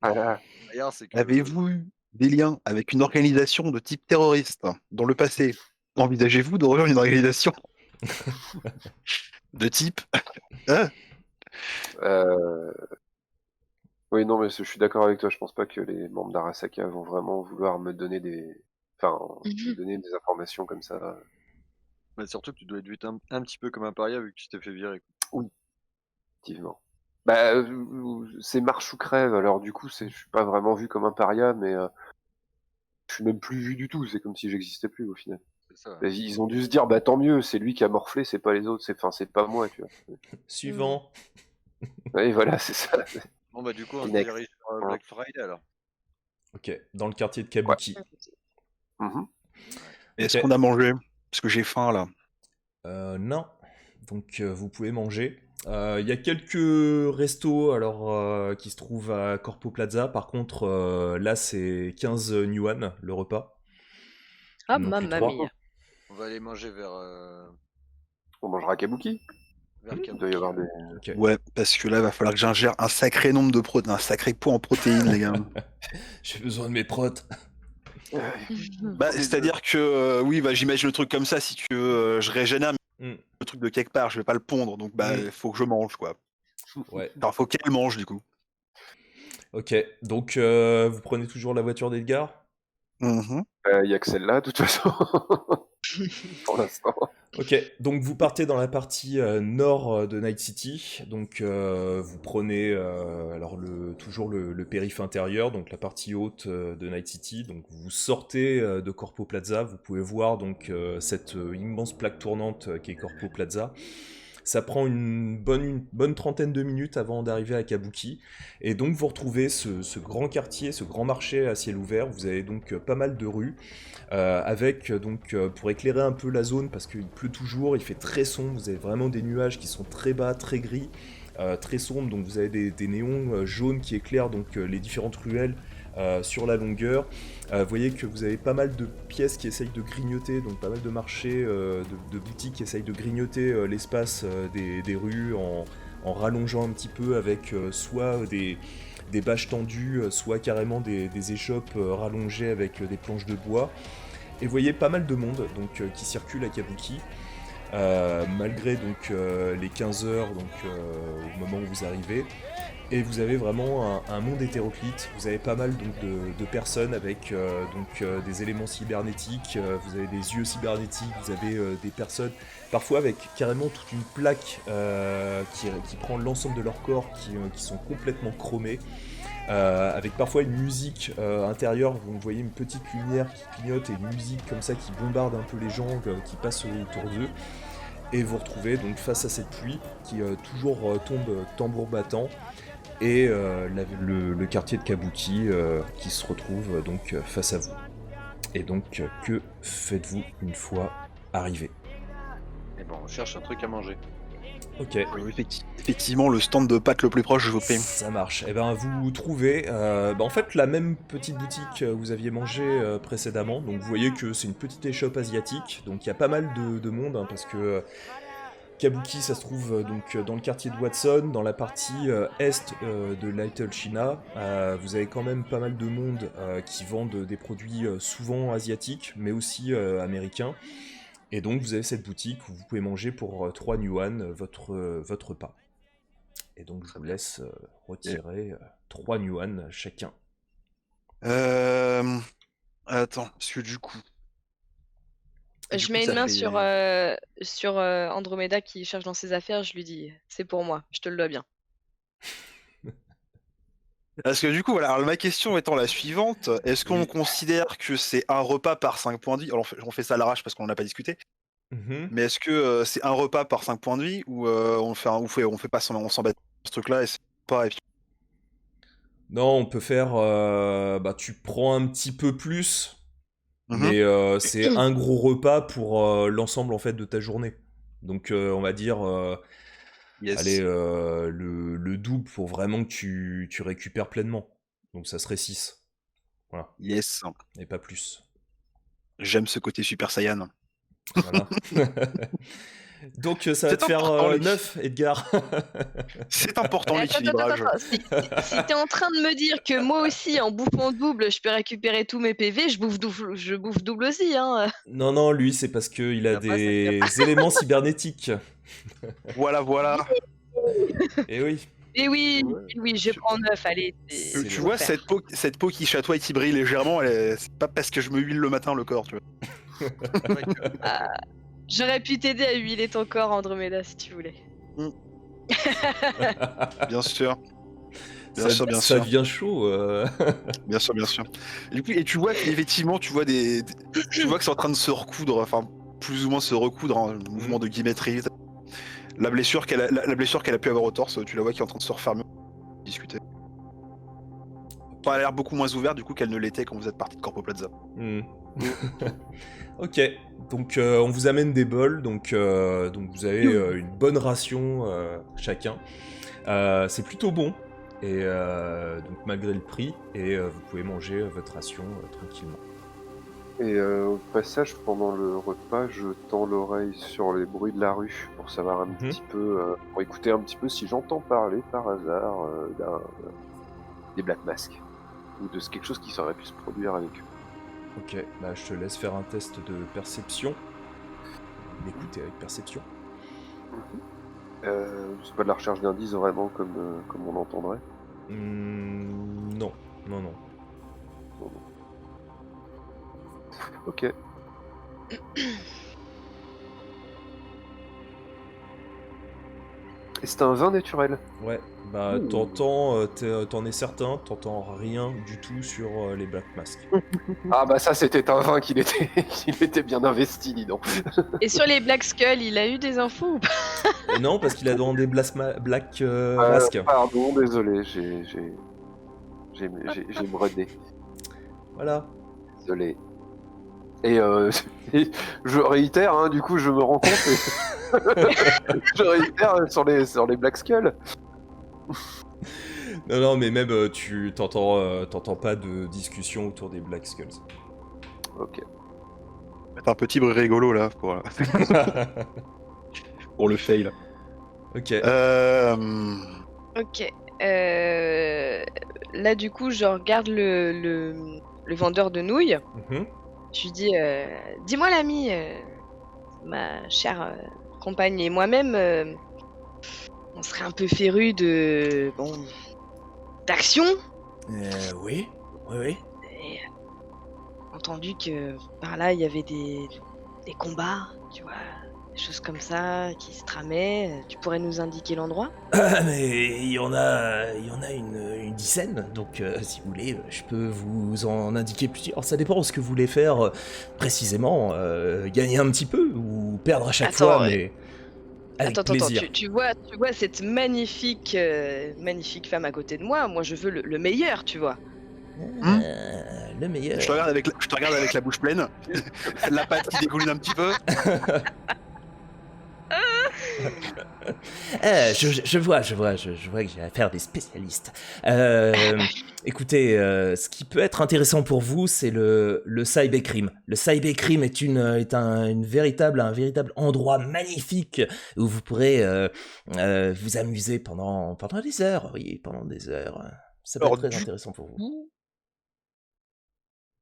Ah, derrière, c'est que Avez-vous eu des liens avec une organisation de type terroriste dans le passé? Envisagez-vous de rejoindre une organisation de type... Hein? Oui, non, mais je suis d'accord avec toi. Je pense pas que les membres d'Arasaka vont vraiment vouloir me donner me donner des informations comme ça. bah, surtout que tu dois être vu un petit peu comme un paria vu que tu t'es fait virer. Effectivement. Bah, c'est marche ou crève. Alors du coup, je suis pas vraiment vu comme un paria, mais je suis même plus vu du tout. C'est comme si j'existais plus au final. C'est ça. Et ils ont dû se dire, bah tant mieux, c'est lui qui a morflé, c'est pas les autres. C'est pas moi, tu vois. Suivant. Et voilà, c'est ça. Bon bah du coup on se Next. dirige sur Voilà. Black Friday alors. Ok, dans le quartier de Kabuki. Mhm. Est-ce Ok. qu'on a mangé? Parce que j'ai faim là. Non. Donc vous pouvez manger. Il y a quelques restos alors qui se trouvent à Corpo Plaza. Par contre, là c'est 15 yuan le repas. Ah, Non plus mamma 3. mia. On va aller manger vers On mangera à Kabuki. vers Il Kabuki. doit y avoir des. Ok. Ouais, parce que là, va falloir que j'ingère un sacré nombre de protéines, un sacré poids en protéines, les gars. J'ai besoin de mes protes. Bah, c'est-à-dire que, oui, bah, j'imagine le truc comme ça, si tu veux, je régénère Hmm, le truc de quelque part, je vais pas le pondre, donc bah, Mm. faut que je mange, quoi. Ouais. Enfin, faut qu'elle mange, du coup. Ok. Donc vous prenez toujours la voiture d'Edgar. Mhm. Il y a que celle-là, de toute façon. Pour l'instant. Ok, donc vous partez dans la partie nord de Night City, donc vous prenez alors toujours le périph' intérieur, donc la partie haute de Night City, donc vous sortez de Corpo Plaza, vous pouvez voir donc cette immense plaque tournante qui est Corpo Plaza. Ça prend une bonne trentaine de minutes avant d'arriver à Kabuki, et donc vous retrouvez ce grand quartier, ce grand marché à ciel ouvert, vous avez donc pas mal de rues, avec donc pour éclairer un peu la zone parce qu'il pleut toujours, il fait très sombre, vous avez vraiment des nuages qui sont très bas, très gris, très sombres, donc vous avez des néons jaunes qui éclairent donc les différentes ruelles sur la longueur. Vous voyez que vous avez pas mal de pièces qui essayent de grignoter, donc pas mal de marchés, de boutiques qui essayent de grignoter l'espace des rues en rallongeant un petit peu avec soit des bâches tendues, soit carrément des échoppes rallongées avec des planches de bois. Et vous voyez pas mal de monde donc, qui circule à Kabuki, malgré donc, les 15 heures donc, au moment où vous arrivez. Et vous avez vraiment un monde hétéroclite. Vous avez pas mal donc, de personnes avec des éléments cybernétiques. Vous avez des yeux cybernétiques. Vous avez des personnes parfois avec carrément toute une plaque qui prend l'ensemble de leur corps, qui sont complètement chromés. Avec parfois une musique intérieure, vous voyez une petite lumière qui clignote et une musique comme ça qui bombarde un peu les gens qui passent autour d'eux. Et vous retrouvez donc face à cette pluie qui toujours tombe tambour battant et le quartier de Kabuki qui se retrouve donc face à vous. Et donc que faites-vous une fois arrivé? Et bon, on cherche un truc à manger. Ok. Effectivement, le stand de pâtes le plus proche, je vous prie. Ça marche. Et ben vous trouvez en fait la même petite boutique que vous aviez mangé précédemment. Donc vous voyez que c'est une petite échoppe asiatique. Donc il y a pas mal de monde hein, parce que Kabuki ça se trouve donc dans le quartier de Watson, dans la partie est de Little China. Vous avez quand même pas mal de monde qui vendent des produits souvent asiatiques mais aussi américains. Et donc vous avez cette boutique où vous pouvez manger pour 3 yuan votre repas. Et donc je vous laisse retirer 3 yuan chacun. Attends, parce que du coup... Je mets une main sur Andromeda qui cherche dans ses affaires, je lui dis c'est pour moi, je te le dois bien. Parce que du coup, voilà, alors ma question étant la suivante, est-ce qu'on considère que c'est un repas par 5 points de vie? Alors on fait ça à l'arrache parce qu'on n'en a pas discuté. Mais est-ce que c'est un repas par 5 points de vie ou on fait pas on s'embête ce truc-là et c'est pas... Non, on peut faire... tu prends un petit peu plus, mais c'est un gros repas pour l'ensemble en fait de ta journée. Donc on va dire... allez, le double pour vraiment que tu récupères pleinement. Donc ça serait 6. Voilà. Yes. Et pas plus. J'aime ce côté Super Saiyan. Voilà. Donc ça va te faire 9, Edgar. C'est important Attends, l'équilibrage. Si t'es en train de me dire que moi aussi, en bouffant double, je peux récupérer tous mes PV, je bouffe double aussi, hein. Non, lui, c'est parce qu'il a Ça passe, des éléments cybernétiques. Voilà. Et oui. Et oui, je prends 9, allez. Tu vois, cette peau qui chatoie et qui brille légèrement, c'est pas parce que je me huile le matin le corps, tu vois. J'aurais pu t'aider à huiler ton corps, Andromeda, si tu voulais. Bien sûr. Ça devient chaud. Bien sûr. Et tu vois qu'effectivement, tu vois que c'est en train de se recoudre, enfin plus ou moins se recoudre, hein, le mouvement de guilletterie. La blessure qu'elle a pu avoir au torse, tu la vois qui est en train de se refermer. Discuter. Enfin, elle a l'air beaucoup moins ouverte du coup qu'elle ne l'était quand vous êtes parti de Corpo Plaza. Ok, donc on vous amène des bols, donc vous avez une bonne ration chacun. C'est plutôt bon, et donc malgré le prix, et vous pouvez manger votre ration tranquillement. Et au passage, pendant le repas, je tends l'oreille sur les bruits de la rue pour savoir un petit peu, pour écouter un petit peu si j'entends parler par hasard des Black Masks ou de quelque chose qui aurait pu se produire avec eux. Ok, je te laisse faire un test de perception. D'écouter avec perception. C'est pas de la recherche d'indices vraiment comme on l'entendrait. Non. Ok. Et c'est un vin naturel. Ouais, t'entends, t'en es certain, t'entends rien du tout sur les Black Masks. Ah bah ça c'était un vin qu'il était bien investi, dis donc. Et sur les Black Skull, il a eu des infos ou pas? Non, parce qu'il a demandé Black Mask. Pardon, désolé, j'ai bredé. Voilà. Désolé. Et je réitère, hein, du coup je me rends compte. Je réitère sur les Black Skull. Non, mais même tu t'entends pas de discussion autour des Black Skulls. Ok. Un petit bruit rigolo là pour le fail. Ok. Ok. Là, du coup, je regarde le vendeur de nouilles. Je lui dis, dis-moi l'ami, ma chère compagne et moi-même, on serait un peu férus de d'action. Oui, oui. Et entendu que par là il y avait des combats, tu vois, des choses comme ça qui se tramaient. Tu pourrais nous indiquer l'endroit? Mais il y en a une dizaine, donc si vous voulez, je peux vous en indiquer plusieurs. Alors, ça dépend de ce que vous voulez faire précisément. Gagner un petit peu ou perdre à chaque Attends, fois, mais avec Attends, plaisir. tu vois cette magnifique femme à côté de moi. Moi, je veux le meilleur, tu vois. Le meilleur. Je te regarde avec la bouche pleine, la pâte qui dégouline un petit peu. Je vois que j'ai affaire à des spécialistes. Écoutez, ce qui peut être intéressant pour vous, c'est le cybercrime. Le cybercrime est un véritable endroit magnifique où vous pourrez vous amuser pendant des heures. Oui, pendant des heures. Ça peut Alors, être très intéressant pour vous.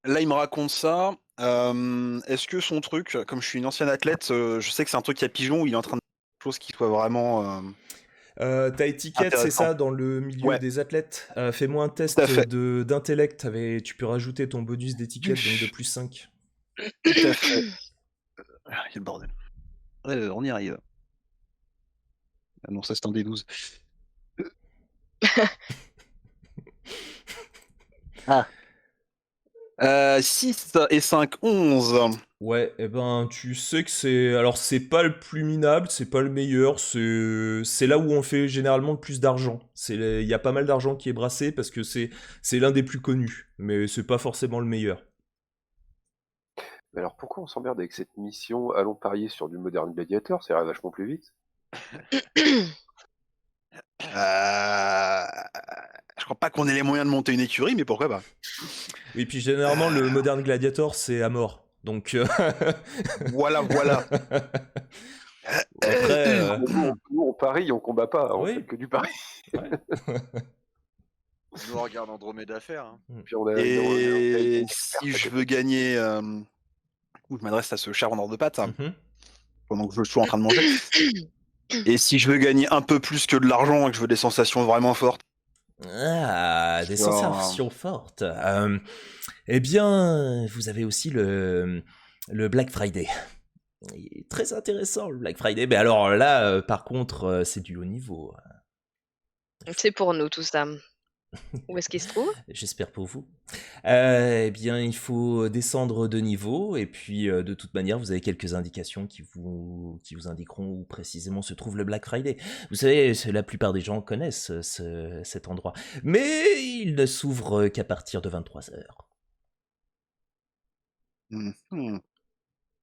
Là, il me raconte ça. Est-ce que son truc, comme je suis une ancienne athlète, je sais que c'est un truc qui a pigeon où il est en train de faire quelque chose qui soit vraiment. Ta étiquette, c'est Intéressant. ça, dans le milieu Ouais. des athlètes. Fais-moi un test Tout à fait. d'intellect. Tu peux rajouter ton bonus d'étiquette, donc de plus 5. Tout à fait. Quel bordel. On y arrive. Ah non, ça c'est un D12. Ah. 6 et 5, 11. Ouais, et ben tu sais que c'est... Alors c'est pas le plus minable, c'est pas le meilleur, c'est là où on fait généralement le plus d'argent. Il y a pas mal d'argent qui est brassé parce que c'est l'un des plus connus, mais c'est pas forcément le meilleur. Mais alors pourquoi on s'emmerde avec cette mission? Allons parier sur du Modern Gladiator, ça ira vachement plus vite. Je crois pas qu'on ait les moyens de monter une écurie, mais pourquoi pas. Et puis généralement le Modern Gladiator c'est à mort, donc... Voilà. Après, Nous on parie, on combat pas, on Oui. fait que du pari. ouais. Nous on regarde Andromeda faire. Hein. Puis on a- Et on a- si je veux gagner, je m'adresse à ce cher vendeur de pâtes Mhm. pendant que je suis en train de manger. Et si je veux gagner un peu plus que de l'argent et que je veux des sensations vraiment fortes. Ah, des Genre- sensations fortes. Eh bien, vous avez aussi le Black Friday. Il est très intéressant le Black Friday. Mais alors là, par contre, c'est du haut niveau. C'est pour nous tout ça. Où est-ce qu'il se trouve? J'espère pour vous. Eh bien, il faut descendre de niveau. Et puis, de toute manière, vous avez quelques indications qui vous indiqueront où précisément se trouve le Black Friday. Vous savez, la plupart des gens connaissent cet endroit. Mais il ne s'ouvre qu'à partir de 23h.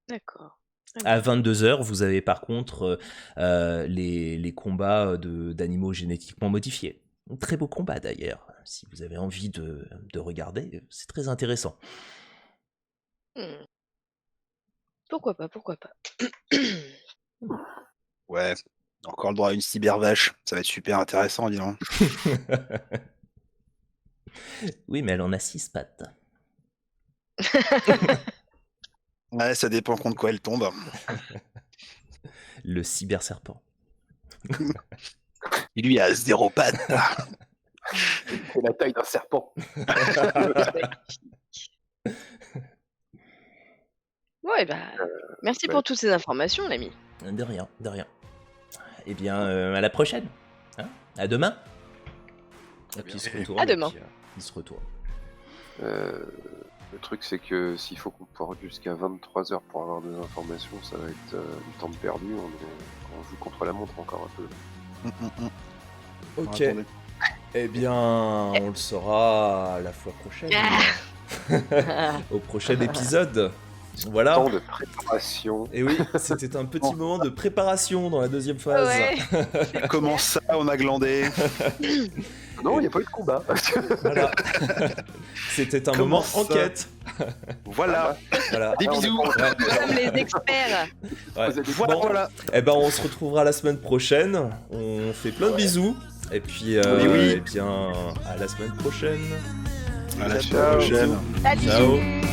D'accord. À 22h, vous avez par contre les combats d'animaux génétiquement modifiés. Très beau combat d'ailleurs. Si vous avez envie de regarder, c'est très intéressant. Pourquoi pas. Ouais, encore le droit à une cybervache. Ça va être super intéressant, dis donc. Oui, mais elle en a 6 pattes. Ouais, ça dépend contre quoi elle tombe. Le cyberserpent. Et lui a 0 pattes. C'est la taille d'un serpent. Ouais, bah, merci ouais. pour toutes ces informations, l'ami. De rien. Eh bien, à la prochaine. Hein, à demain. Et puis il se retourne. À demain. et puis, il se retourne. Le truc, c'est que s'il faut qu'on porte jusqu'à 23h pour avoir des informations, ça va être du temps de perdu. On joue contre la montre encore un peu. Ok. Attendez. Eh bien, on le saura la fois prochaine. Au prochain épisode. Voilà. Temps de préparation. Et oui, c'était un petit moment de préparation dans la deuxième phase. Ouais. Comment ça, on a glandé? Non, il n'y a pas eu de combat. Voilà. C'était un Comment moment ça enquête. Voilà. Voilà. Des bisous. Ouais. Comme les experts. Ouais. Voilà, Bon, voilà. Eh ben, on se retrouvera la semaine prochaine. On fait plein de bisous. Et puis, Oui. eh bien, à la semaine prochaine. À la Ciao. prochaine. Salut. Ciao.